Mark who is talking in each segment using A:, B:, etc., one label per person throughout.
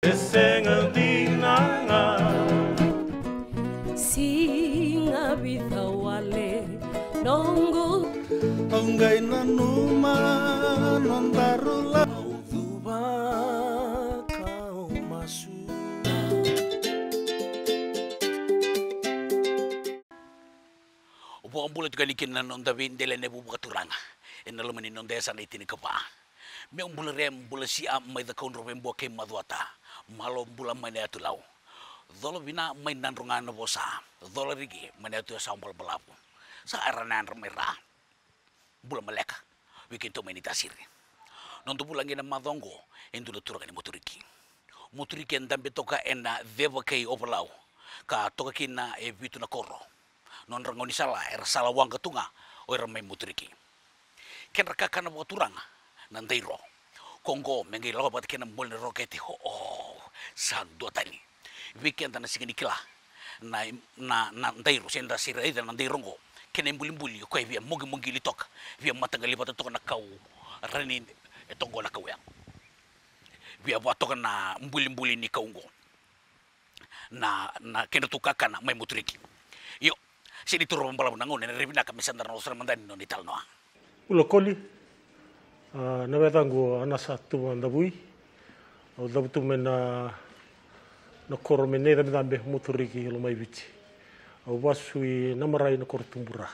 A: Singa bitawale nongo
B: Ongai nanuma nondarula
A: Auduba kau masu
C: Upo ambula tukalikin na nonda vindele ne bubuka turanga. Enalumani nonda esa na itini kapa. Me umbula rem bula si am mai da kaunro vembo ke maduata. Malo umbula mane atulau. Dolo bina mai nandrunga na bosa. Dolo rigi mane atu sa umbal balapu. Sa aranan ramera. Bula maleka. Wikin to menita siri. Nonto bulangi na madongo endula turanga ni moturiki. Moturiki endambe toka ena veva kei overlau. Ka toka kina e vitu na koro. Non rangoni sala era sala wang katunga o era mai moturiki. Ken raka na turanga nandairo. Kongo mengi lawa bat kena mbol ne roketi ho sang dua tani. Weekend na sigini kila na nandairo senda sira ida nandairongo. Kena mbuli ko via mogi litok via matangali bata tok na kau rani etongo na kau yang. Via batok na mbuli ni kaungo. Na kena tukaka na mai moturiki. Yo sini turu pembala menangun dan ribina kami sandar nosra mandani non ital noa.
B: Ulo koli na vetango ana satu mandabui o dabutu mena na koro mene da medambe motoriki lo mai bici o wasui namarai na kortumbura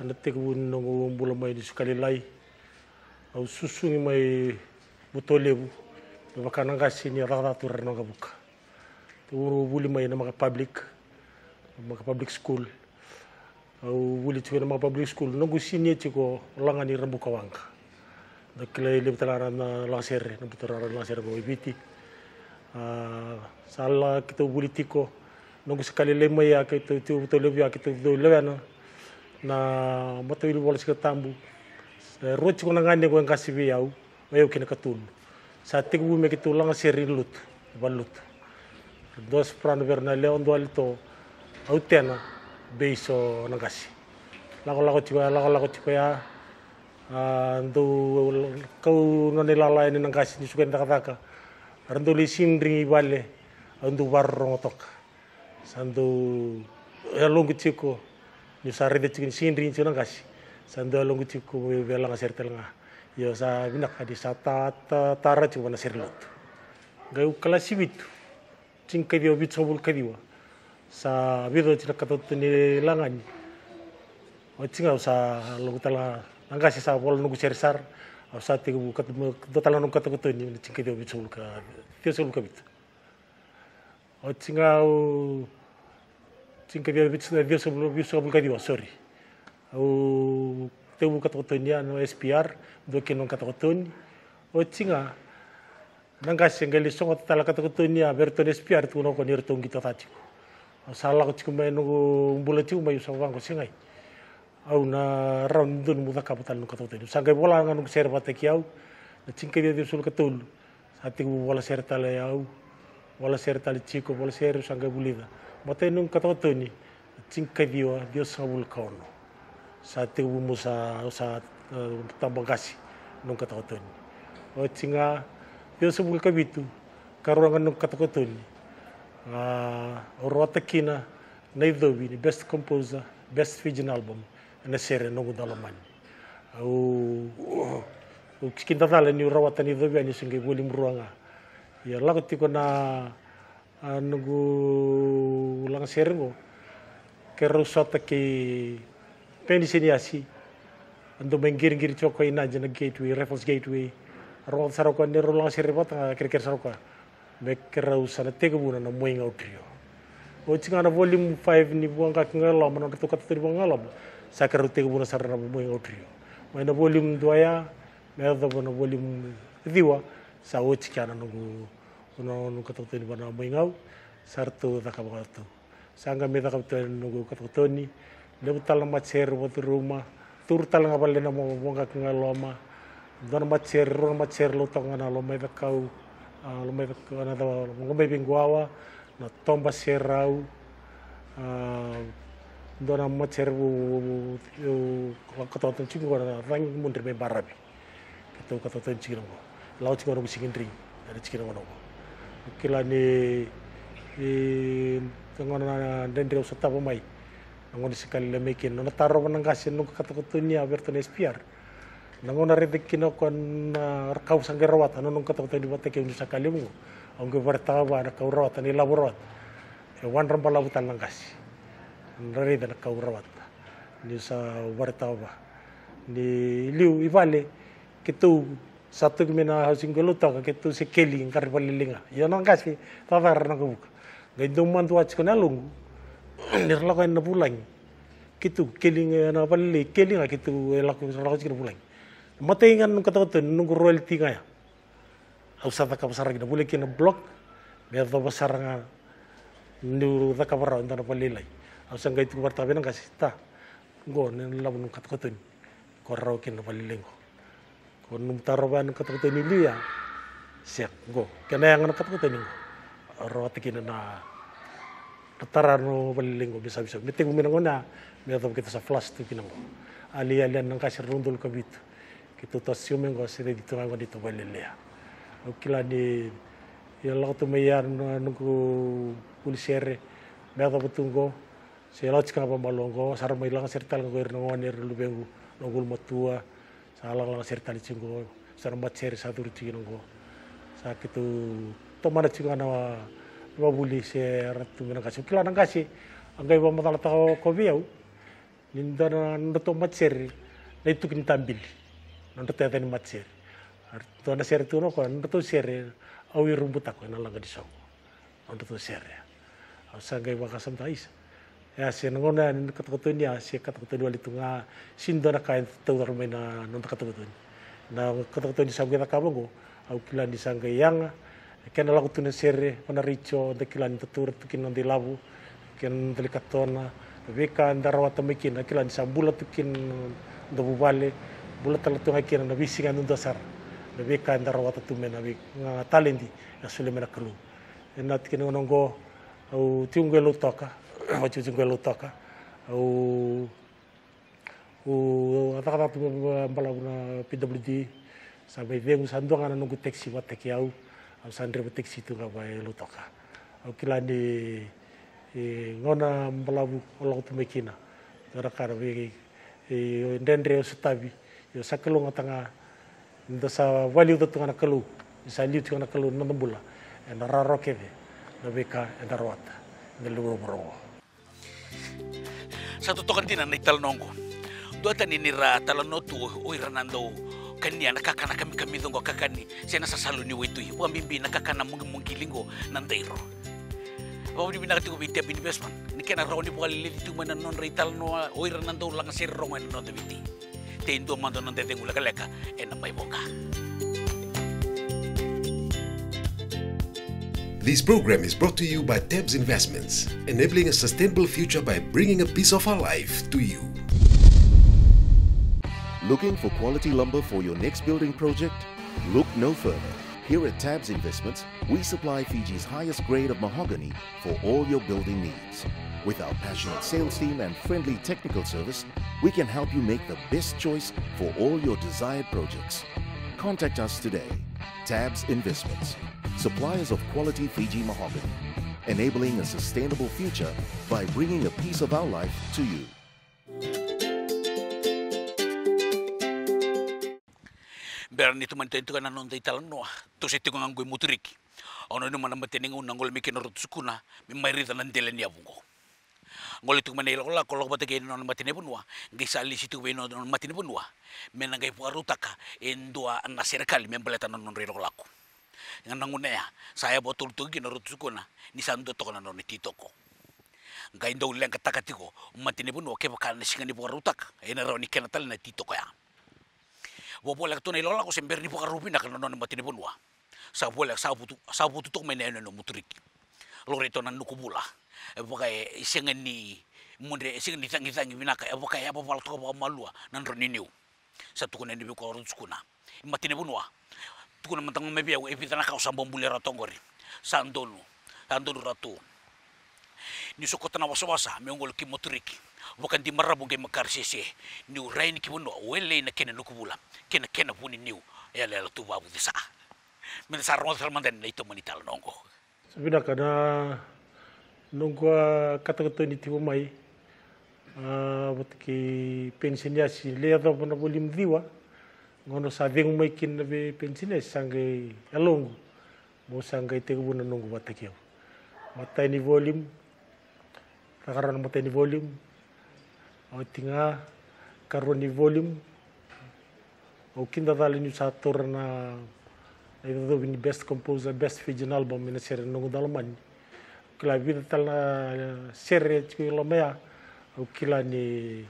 B: ana tegu no mbula mai di sekali lai o susungi mai butolebu bakana ngasi ni rara tur no gabuka turu buli mai na maka public school au wuli tuena ma public school nongu sini chiko langani rambuka wangka dakle lebtalara na laser na butara laser go ibiti sala kita wuli tiko nongu sekali lema ya kita tu lebi ya kita do lewena na matoil wala sika tambu rochi ko ngane ko ngasibi yau ayo kina katul sa tigu me kitu langa seri lut balut dos pran verna leon do alto autena beiso nangasi lago tiko ya ando kau ngane lala ini nangasi ni suka ndaka ando li sindri vale ando barro tok sando longu tiko ni sare de tiko sindri ni nangasi sando longu tiko vela ngaser telanga yo sa binak di sata tara tiko na serlot gau klasibitu cingkai dia bitsobul kadiwa sa bido tina katot ni langani o tinga sa logo tala angasi sa bol nugu sersar o sa tigu kat do tala nugu katot ni tinga dio bitsul ka tio sul kabit o tinga o tinga dio bitsul ka dio sorry o teu katot ni ano SPR do kenon katot ni o tinga nangasi ngali songot tala katot ni aberto SPR tu no ko nirtong kita tatiko salah ko cikumay no bulan cikum may usang ko singay au na round dun muda kapital no katoten sangay bola nga no serba tekiaw na cingkay dia sul katul sati wala serta layau wala serta ciko wala ser sangay bulida mate no katoten ni cingkay dia sabul kauno sati musa sa tambangasi no katoten o cinga dia sabul kabitu karuangan no katoten Rota Kina Naidobi ni best composer best Fijian album na sere no dalaman au kinta dala ni rawatan ni dobi ani singai bolim ruanga ya lago tiko na nugu lang sere ngo kero sota ki penisiniasi ando mengir choko ina jana gateway Raffles Gateway rawat saroko ni rulang sere bata kira saroko mekera usana tega buna na moinga utrio o tinga na volume 5 ni buanga ngala mana to kata bangala sakara tega buna sarana moinga utrio mai na volume 2 ya merda buna volume 2 sa o tikana no kata bana moinga sarto dakabatu sanga me dakabatu no kata ni lebutal matcher bot rumah turtal ngabale na mo buanga ngala ma don matcher lo tangana lo me dakau lumai kana da ngombe bingwawa na tomba serau dona macerbu katoton cingo na rang mundir me barabi kito katoton cingo lau cingo no singindri dari cingo no kila ni ngona dendre usata mai ngona sekali le mekin na taro nang kasi nung katakutunya aberto espiar ngona redekino kon rakau sangge rawat nung katakutunya bateke undu sakali mo ang bertawa na kaurawat ni laborat wan rambala butan nang kasi rede na kaurawat ni sa bertawa ni liu ivale kitu satu kemina housing geluta kitu sekeli ngkar balilinga ya nang kasi tavar nang kubuk gandong mantu ach kanalung nirlakan na bulan kitu keling na balili keling kitu elak na bulan matingan nung katakutan nung royalty kaya usata ka besar gina boleh kena blok biar to besar nga nuru ta kabara ndana balilai ausang gaitu bartabe nang kasih ta go nen labun katakutan korraw kena balilingo kon num taroban katakutan ni liya siap go kena yang katakutan ni rawat kina na tarano balilingo bisa-bisa meting minangona biar to kita sa flash tu kinango ali-alian nang kasih rundul kabitu kitu to siumengo sire gitu nga dito balilaya kila ni ya laut mayar nunggu polisiere mereka betunggo saya laut sekarang pembalongo sarang mailang sertal ngoir nongonir lubengu nongul matua salah lang sertal cinggo sarang matser satu ruci nonggo sakit tu mana cinggo na mabuli ser tu menang kasih kila nang kasih anggai bamatala tao kobiau ninda na to matser na itu kin tambil nando tete ni matser to na ser tu no kon to ser awi rumbut ako na lang di saw nando to ser ya sangai bakasam tais ya si nangona ni katakutan niya si katakutan wali tu nga sindo na kain to darmay na nando katakutan na katakutan ni sabga kabongo au kilan di sangai yang ken lagu tu na ser panaricho de kilan tutur tukin non di labu ken delikatona beka ndarawata mekin kilan sa bulat tukin do bubale bulat talato ngakin na bisingan ndo dasar lebih kan darawat tu mena bik talendi ya sulle mena kelu enat kini nongo au tiungelo toka machu tiungelo toka au atakata tu balaguna PWD sampai vengu sanduang ana nunggu taksi watek yau au sandre taksi tu ga bai lu toka au kilani ngona balabu olau tu mekina darakar be ndendre sutabi yo sakelo ngatanga nda sa value tu ngana kelu sa liu tu ngana kelu nambula en raro keve na beka en darwata nelu bro
C: satu tokan tina na ital nongo dua tani nira talano tu oi ranando kania nakakana kami dongo kakani sena sa salu ni wetu wa bimbi nakakana mungkilingo nandairo wa di binaka tu bitia investment ni kena raw ni buali tu mana non rital no oi ranando lang sir rongan no de biti tendo mando non de tengula kaleka en may boka.
D: This program is brought to you by TABS Investments, enabling a sustainable future by bringing a piece of our life to you.
E: Looking for quality lumber for your next building project? Look no further. Here at TABS Investments, we supply Fiji's highest grade of mahogany for all your building needs. With our passionate sales team and friendly technical service, we can help you make the best choice for all your desired projects. Contact us today. TABS Investments, suppliers of quality Fiji mahogany, enabling a sustainable future by bringing a piece of our life to you.
C: Berani tu mantu itu kan anon taital noa, tu seti ko nganggoy muturiki. Ono no mana matening unangol mikin rut sukuna, mimayri tanan delen ya bungo. Ngol itu manila kola kolok batake non matine bunwa, gisali situ we non matine bunwa. Menangay puarutaka endua na serikali membeleta non relo kolako. Nganangunea, saya botol tu ginarut sukuna, ni sando to non titoko. Ngai ndo leng katakatiko, matine bunwa ke bakal singani puarutaka, ena ro ni kenatal na titoko ya. Boleh tu ni lola ko sember ni pukarupi nak non matine bunwa. Sa boleh sa butu tok meneno no muturiki. Loreto nan nukubula. Pakai isengan ni munde isengan ni tangi binaka pakai apa wal to ba malua nan roniniu satu kuna ni ko rut kuna matine bunwa tukuna mantang mebia we pitana ka usambom bulera tongori sandonu ratu ni sokotana wasawasa meongol ki moturiki bukan di marabu ke makarsese ni uraini ki bunwa wele na kena nukubula kena puni niu ya la tu babu disa men sarong salmandan na ito manital nongo
B: Sabida kana nunggu kata-kata ni tiwa mai ki pensinya si leda puna bolim diwa ngono sa veng mai kin be pensinya sangai alongo mo sangai te buna nunggu batakio mata ni volume takaran mata ni volume o tinga karo ni volume o kinda dali ni sator na itu ni best composer best fiction album ina sere nungu dalaman kila vida tal sere chilo mea o kila ni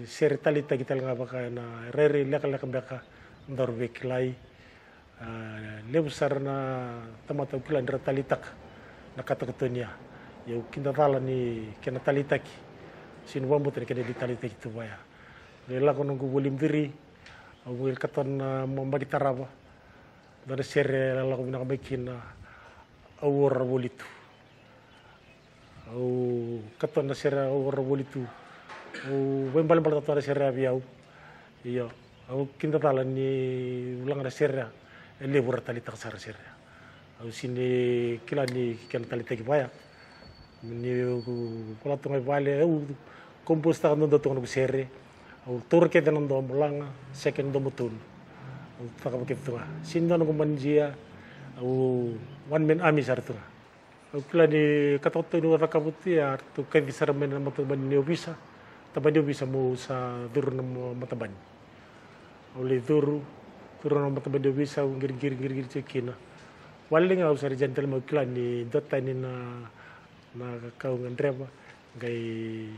B: sere talita kita nga baka na rere leka beka ndor bekilai lebusar na tamata kila ndra talitak na kata katonia ya kinda dala ni kena talitaki sin wambo tene kena di talitaki tu baya lela kono nungu bolim diri o wil katon mambagi taraba dari sere la ko binakabikin na awar bolitu au katon na sere awar bolitu au bembal bal tato sere abiau iyo au kinta talan ni ulang ada sere ele tali tak sara sere au sini kila ni ken tali teki baya ni kula tungai vale au komposta no do tungu sere au turke dan do mulanga second do mutun taka begitu lah. Sinda nunggu manjia, one man army sartu. Kila di kata ini orang kabuti ya, tu kain disar main mata bani ni bisa, tabani bisa mu sa dur nama mata bani. Oleh dur nama mata bani bisa ngir cekina. Waling au sari jantel mau kila ni data ni na kau ngandreba, gai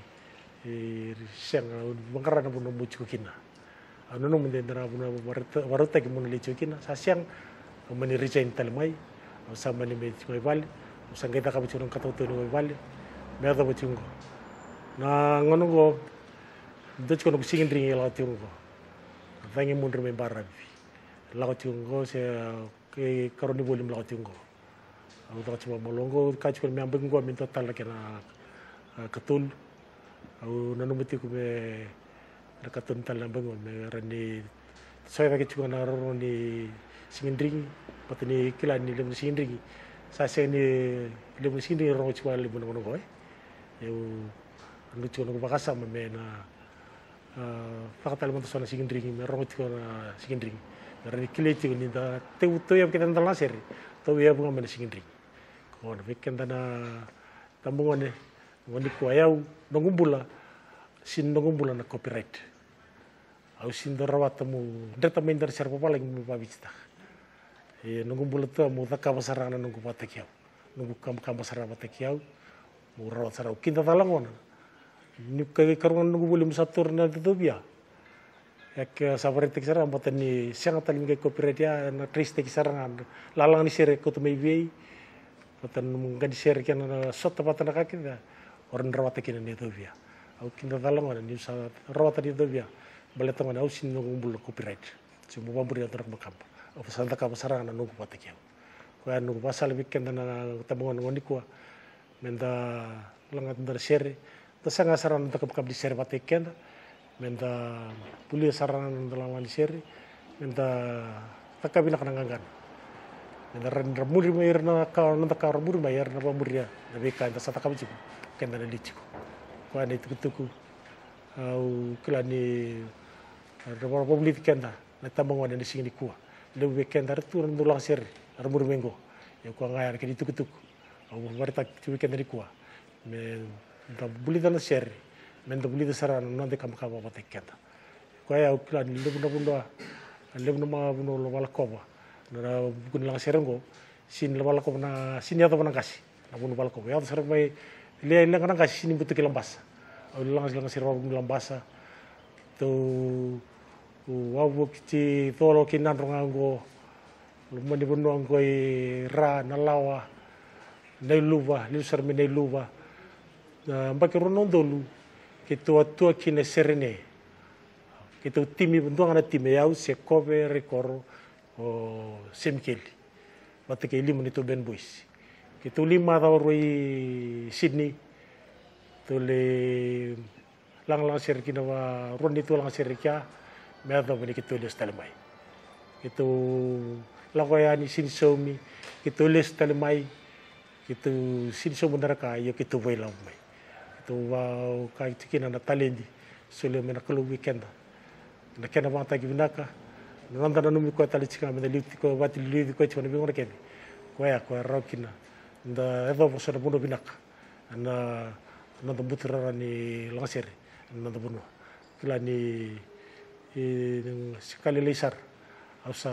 B: siang bangkaran pun muncul kina. Ano nung mendendera puna warta ki mun licho kina sasyang mani resign talmai sama ni me choi vale usang kita ka bichurong katoto ni vale me ada bichungo na ngono go dech ko no singin ring la tiungo vangi mun me barabi la tiungo se ke karoni bolim la tiungo au ta chuma molongo ka chko me ambeng go min total kena ketul au nanu meti ko me rakatun talang bangun rani saya lagi juga naruh ni singindring patni kilan ni lemu singindring saya ni lemu singindring orang cuma lemu nono koi eu anu cuma nono bakasa memena fakat lemu tu sana singindring orang cuma singindring rani kilat cuma ni dah tu yang kita ntal nasir tu ya bunga mana singindring kau nak fikir dana tambungan ni wani kuayau nongumbula sin nongumbula na copyright au sin dorawat mu data main dari serpa paling mu babista nongumbula tu mu tak kabasarana nongu patakiau nongu kabasarana patakiau mu rawat sarau kinta talangon ni kaya karungan nongu boleh musatur na tutubia yak sabarete kisara matani siang talim kay copyright ya na triste kisara lalang ni sere ko tumay patan mungkin di share kan sota patan nakakita orang rawat kini ni tutubia au kinta talangon ni sa rawat ni tutubia baletangan au sin nongumbula copyright semua bamburi antara makam au santa kabasarana nongu patakiau kaya nongu pasal bikin na tabungan ngoni kuah menda langat dari share tasanga saran untuk kabdi share patiken menda puli saran dalam di share menda takabila kanangan menda ran ramuri mayar na ka nanda ka ramuri mayar na pamuria na beka ta sata kabji kenda na lichiku ko ani tuku au kilani ramur publik kenda na tabangon ni singni kuwa lebu kenda retur ndulang share ramuri mengo ya ko ngayar ke tuku au barta tuku kenda ni kuwa men da buli dana share men da buli da saran nande kam ka baba teketa ko ya uklan lebu na bunda lebu na ma buno lo wala ko ba na bukun lang serengo sin lo wala ko na sin ya to na kasi na buno wala ko ya to sarang may le lang na kasi sin butu kilambas au lang sirwa buno lambasa to wawu ti tolo kinan rongango lumani buno ngoi ra na lawa nei luva ni sarmi nei luva mbaki rono dolu kita tua kine serene kita timi bentuk ana timi yau se cover rekor o semkeli batu ke 5 menit ben boys kita 5 tahun roi Sydney tole lang ser kina wa ron itu lang ser kya merda bani kita le stalmai itu lakoyani sinsomi kitu les talemai kitu sinso mundaraka yo kitu wailau mai kitu wau kai tikina na talendi sule mena kulu weekend na kena mata gibnaka nanda na numi ko tali tika mena liti ko wati liti ko tika na bingora kemi ko ya ko rokina nda edo bo sona buno binaka na nanda butrara ni langsere nanda buno kila ni sekali lesar asa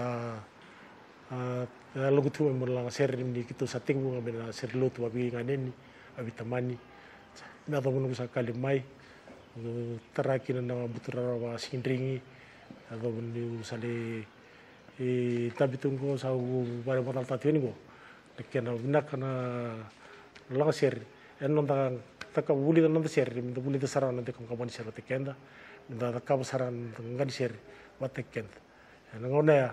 B: lagu tu memang ser ni kita setting bunga bena ser lot wabi nganeni abi tamani na to bunu sakali mai terakin na butura wa sindringi atau bunu sale tapi tunggu sau pada batal tatian go kena binak na lang ser en nonta taka buli nonta ser minta buli saran nanti kapan ser tekenda minta taka saran ngan ser watekenda ngona ya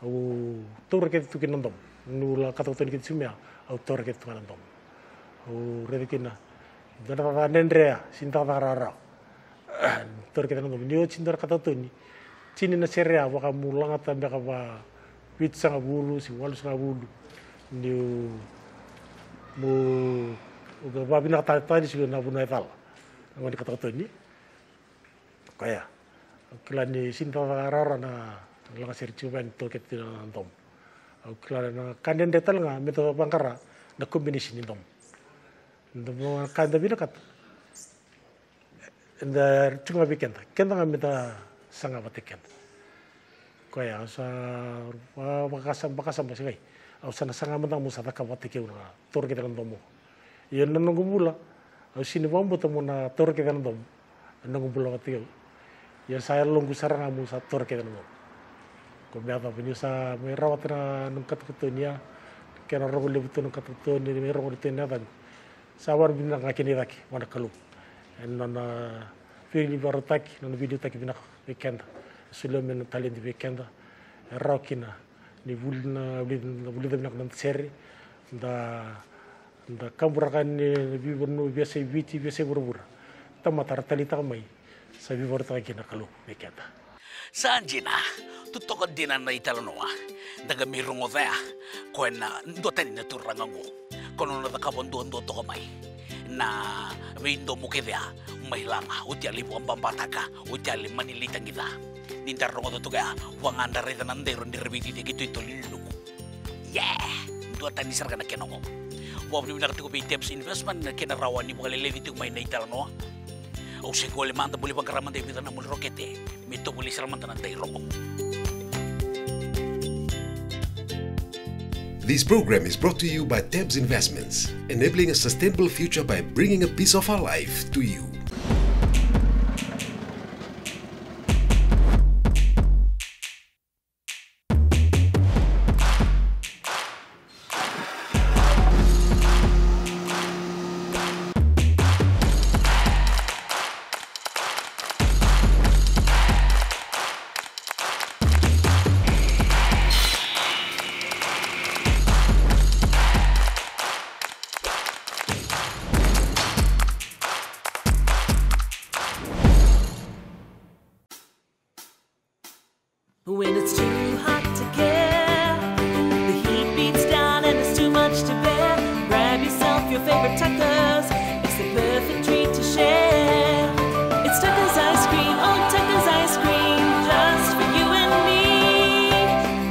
B: au tor ke tu kinandom nula kata tu nikit sumia au tor ke tu kinandom au redikina dana nendrea sinta tarara tor ke kinandom ni o cinta kata tu ni cini na serea waka mulang ata beka ba pizza ngabulu si walus ngabulu ni mu uga ba bina kata ni sila na bunai tal ngani kata tu ni kaya kelani sinta tarara na lang ser cuban to ket nandom au klara na kanden detal nga meto bangkara na kombinasi ni dom ndom kanda bina kat nda cunga weekend kenda nga meta sanga batekan koya sa bakasam basai au sana sanga mentang musa taka bateke una tor ket nandom yen nango bula au sini bombo to mona tor ket nandom nango bula bateke ya saya lunggu saranga musa tor ket nandom ko beata penyusa merawat na nungkat ketunya kena rogo lebutu nungkat ketunya ni rogo ditenya dan sawar bina ngakini lagi mana kalu en nana fili barotak nana video tak bina weekend sulo men talent weekend rokina ni bulna bina nan seri da kamburakan ni bibunu biasa biti biasa burbur tamatar talita mai sabi barotak kina kalu weekend
C: sanjina tutoko dinan na italonoa daga mirungo vea koena ndoteni na turangango kono na takabon dondo to mai na windo mukevea mai langa utiali buambambataka utiali manilita ngida nintar rongo to ga wanganda reda nandero ndirbiti de gitu itolilu ndotani sargana kenongo wabni binarti ko Tabs Investment na kena rawani bukan levi tu mai na italonoa au se gole manda buli bangkaraman de vida na mul rokete mito buli saraman tanan dai rongo.
D: This program is brought to you by Tabs Investments, enabling a sustainable future by bringing a piece of our life to you.
A: When it's too hot to care, the heat beats down and it's too much to bear. Grab yourself your favorite Tuckers, it's the perfect treat to share. It's Tuckers ice cream, oh Tuckers ice cream, just for you and me.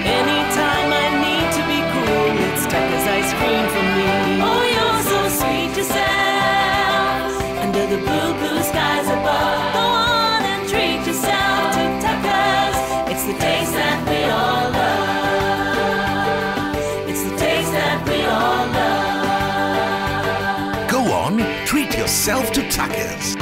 A: Anytime I need to be cool, it's Tuckers ice cream for me. Oh, you're so sweet yourself, under the blue, blue skies above. Go on and treat yourself to Tuckers. It's the taste that we all love. It's the taste that we all love.
F: Go on, treat yourself to Tuckers.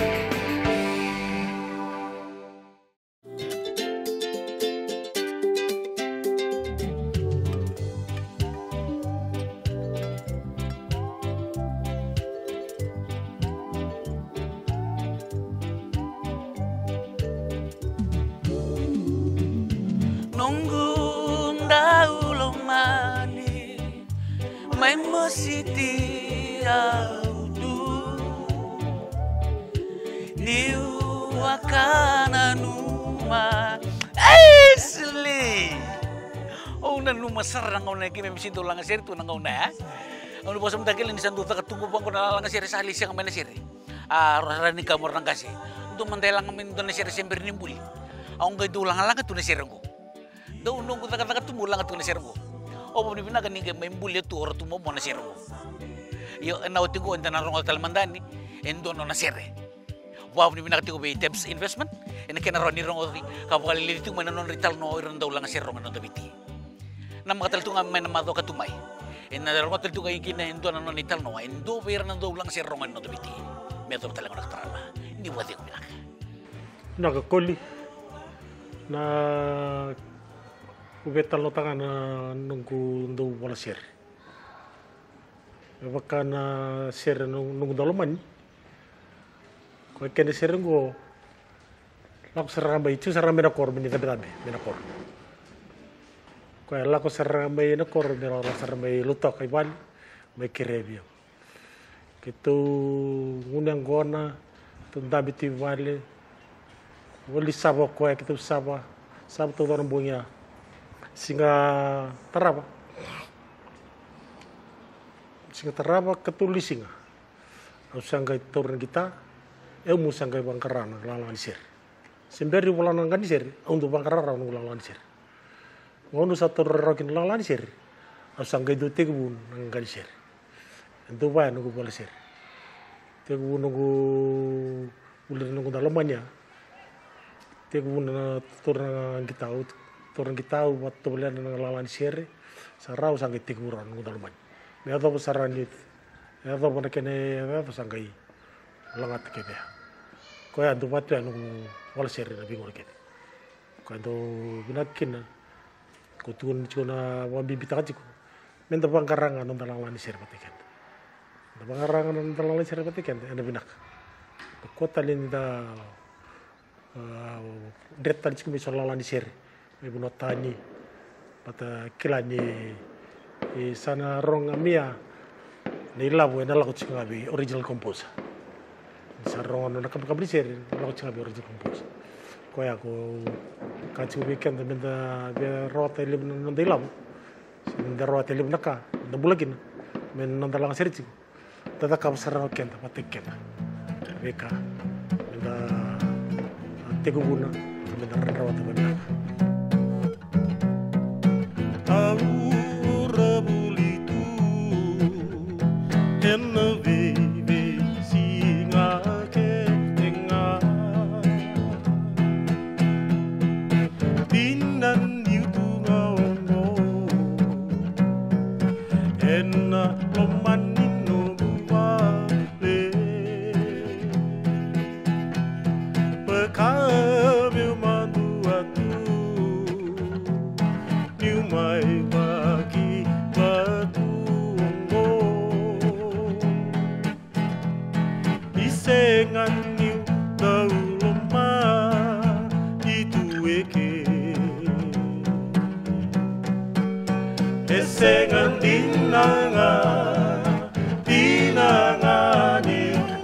C: Nunggu daulo mani mai mositi audu niu akana numa esli oh na numa sarang ngau na kimi misinto lang sir tu ngau na. Ang bosam dagel ni sandu tak tunggu bang kona lang sir sali siang mana sir. Rani kamor nang kasi. Untuk mentelang min tu na sir sember nimbul. Ang gay dulang lang tu na sir ngo. Do nunggu tak tumbu lang tu na sir ngo. O ni bina kaning may mbulya tu or tu mo na sir ngo. Yo na utingo enta na rong talmandani endo no na sir. Wow ni bina katigo be Tabs Investment. Ina kena roni rong ori kapal lilitu mana non rital no iron daw lang sir rong non dabiti. Na makatal tu nga may namado katumay. Ina rong katal tu kay kina endo na non rital no endo pero na daw lang sir rong non dabiti. Meto talaga naktrama. Hindi wadi ko bilang.
B: Nakakoli na ubetal no tangan na nunggu ndo wala sir. Baka na sir nunggu dalaman. Kau kena sir ngo laku seramai itu seramai nakor menikabe menakor. Kau laku seramai nakor menora seramai lutok iban mai kirebio. Kitu ngunang gona tunda biti vale. Wali sabo kau kitu sabo tu orang bunga singa teraba ketuli singa. Usanggai turun kita. Musanggai bangkaran lalang sir. Sembari ulang kan sir, untuk bangkaran ulang sir. Ngono satu rokin lalang sir. Usanggai itu tegbun nang sir. Itu bae nunggu bola sir. Tegbun nunggu ulir nunggu dalamannya. Tegbun turun kita waktu belian nang lalang sir. Sarau sanggai tegburan nunggu dalaman. Meado besaran itu. Meado mana kene meado sanggai langat kebe. Kau yang tu batu yang wala seri na bingung lagi. Kau yang tu binakin, kau tuan cuna wambi bita kaciku. Minta bangkarangan nonton lawan seri patikan. Bangkarangan nonton lawan seri patikan, anda binak. Kau talin dah detal ciku misal lawan seri. Ibu notani, pada kilani sana rong amia. Nilabu yang lalu ciku ngabi original composer. Sarong na kabli sir lo chabi orji kompos ko ya ko kachu weekend minta be rota lib non dilam sin rota lib naka da bulagin men non dalang sir ci tada kam sarong ken ta patikken beka minta tegubuna minta rota bana aura bulitu enve
G: Esengan dinangani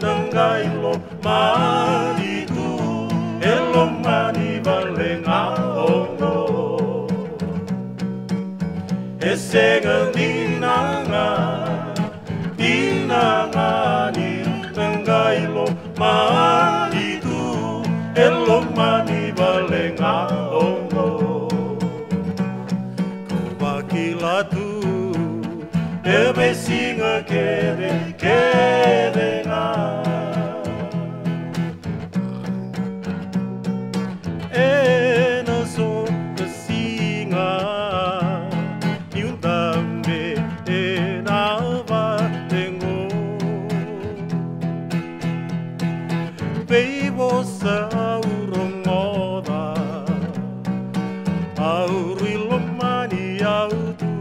G: nanggai lo manitu elo mani balenga ongo. Esengan dinangani nanggai lo manitu elo mani balenga ongo. Latu ebe singa kere nga ena so kesinga yundambe ena va tengo beibo sa urongoda aurilo mani autu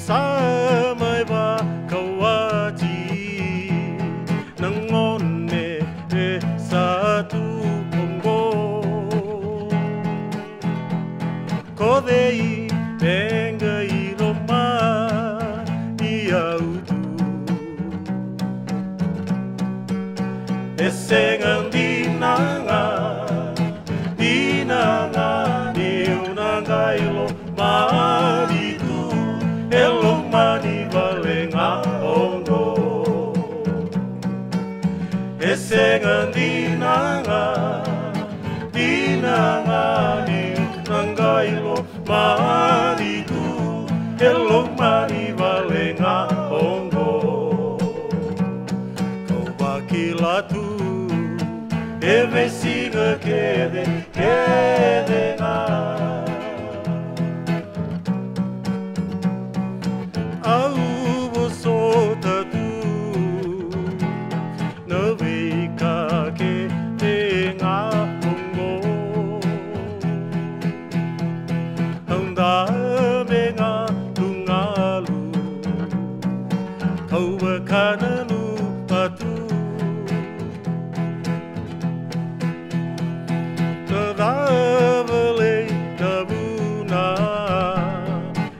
G: samai ba kawaji nangone satu kongo kodei engai roma iautu esengan dinanga Elomani valenga ongo Kau bakila tu Eve siga kede nga Au bosota tu Navika kede nga ongo Anda menga tungalu Kau bekananu patu Tadavale tabuna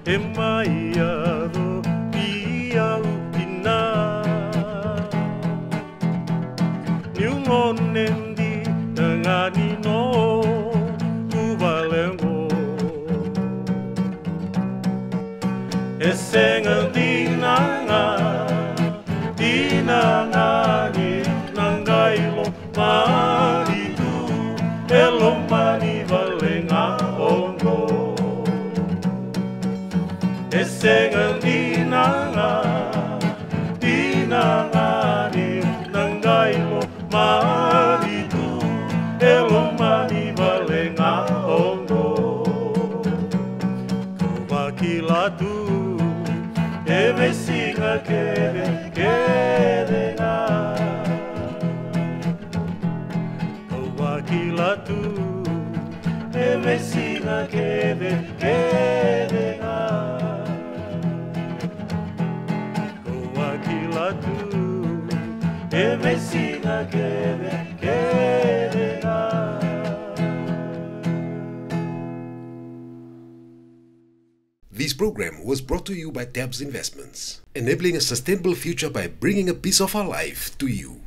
G: Emaiado piau pina Niungonendi Nanganino Uvalengo Esengang dinanga Dinangani Nangailo maritu Elomani valenga ongo Esengang dinanga Dinangani Nangailo maritu Elomani valenga ongo Kubakilatu Eve siga kede nga Kubakilatu Eve siga kede nga Kubakilatu Eve siga kede nga
D: This program was brought to you by Tabs Investments, enabling a sustainable future by bringing a piece of our life to you.